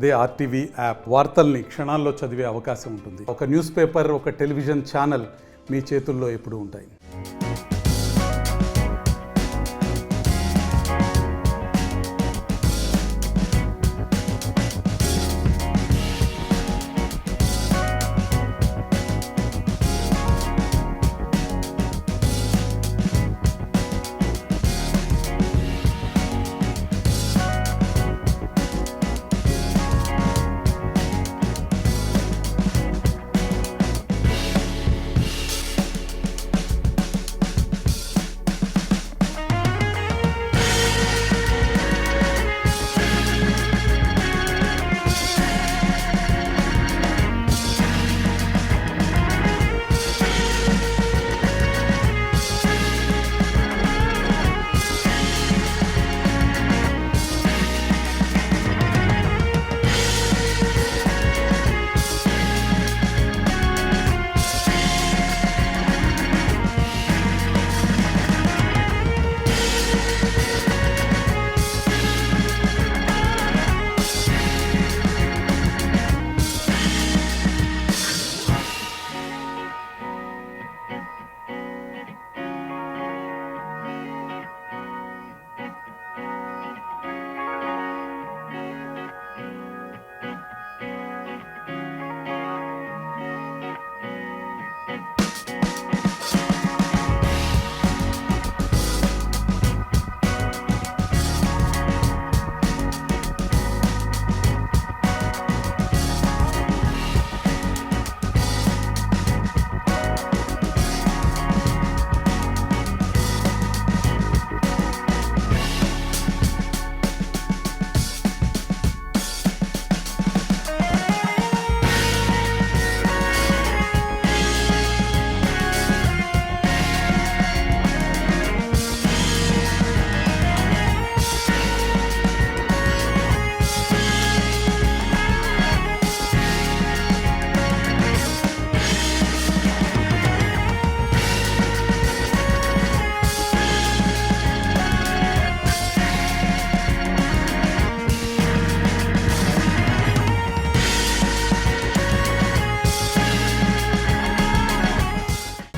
అదే RTV app వార్తల్ని క్షణాల్లో చదివే అవకాశం ఉంటుంది. ఒక న్యూస్ పేపర్, ఒక టెలివిజన్ ఛానల్ మీ చేతుల్లో ఎప్పుడూ ఉంటాయి.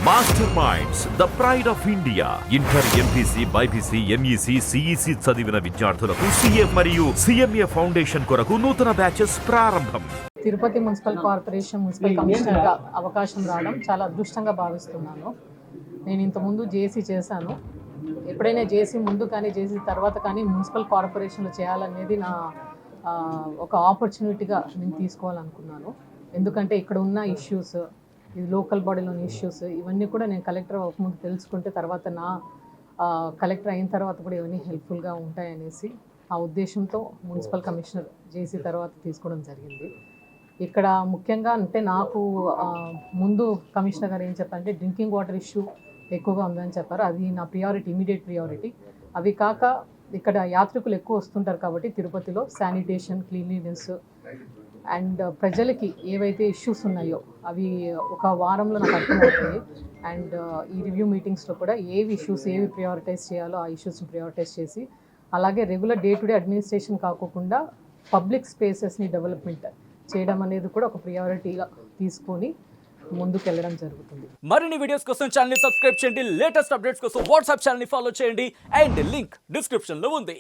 Master minds the pride of India. Inter, MPC, BiPC, MEC, CEC చదివిన విద్యార్థులకు సిఏ మరియు సిఎంఏ ఫౌండేషన్ కొరకు నూతన బ్యాచెస్ ప్రారంభం. తిరుపతి మున్సిపల్ కార్పొరేషన్ మున్సిపల్ కమిషనర్గా అవకాశం రావడం చాలా అదృష్టంగా భావిస్తున్నాను. నేను ఇంతకుముందు జేసీ చేశాను. ఎప్పుడైనా జేసీ ముందు కానీ జేసీ తర్వాత కానీ మున్సిపల్ కార్పొరేషన్లో చేయాలనేది నా ఒక ఆపర్చునిటీగా నేను తీసుకోవాలనుకున్నాను. ఎందుకంటే ఇక్కడ ఉన్న ఇష్యూస్, ఇది లోకల్ బాడీలోని ఇష్యూస్, ఇవన్నీ కూడా నేను కలెక్టర్ అవ్వకముందు తెలుసుకుంటే తర్వాత నా కలెక్టర్ అయిన తర్వాత కూడా ఇవన్నీ హెల్ప్ఫుల్గా ఉంటాయనేసి ఆ ఉద్దేశంతో మున్సిపల్ కమిషనర్ జేసీ తర్వాత తీసుకోవడం జరిగింది. ఇక్కడ ముఖ్యంగా అంటే నాకు ముందు కమిషనర్ గారు ఏం చెప్పారంటే డ్రింకింగ్ వాటర్ ఇష్యూ ఎక్కువగా ఉందని చెప్పారు. అది నా ప్రియారిటీ, ఇమీడియట్ ప్రియారిటీ. అవి కాక ఇక్కడ యాత్రికులు ఎక్కువ వస్తుంటారు కాబట్టి తిరుపతిలో శానిటేషన్, క్లీన్లీనెస్ అండ్ ప్రజలకి ఏవైతే ఇష్యూస్ ఉన్నాయో అవి ఒక వారంలో నాకు అర్థమవుతుంది. అండ్ ఈ రివ్యూ మీటింగ్స్లో కూడా ఏవి ఇష్యూస్ ఏవి ప్రియారిటైజ్ చేయాలో ఆ ఇష్యూస్ని ప్రియారిటైజ్ చేసి, అలాగే regular day to day administration కాకుండా పబ్లిక్ స్పేసెస్ని డెవలప్మెంట్ చేయడం అనేది కూడా ఒక ప్రియారిటీగా తీసుకొని ముందుకు వెళ్ళడం జరుగుతుంది. మరిన్ని వీడియోస్ కోసం ఛానల్ ని సబ్స్క్రైబ్ చేయండి. లేటెస్ట్ అప్డేట్స్ కోసం వాట్సాప్ ఛానల్ ని ఫాలో చేయండి. అండ్ లింక్ డిస్క్రిప్షన్ లో ఉంది.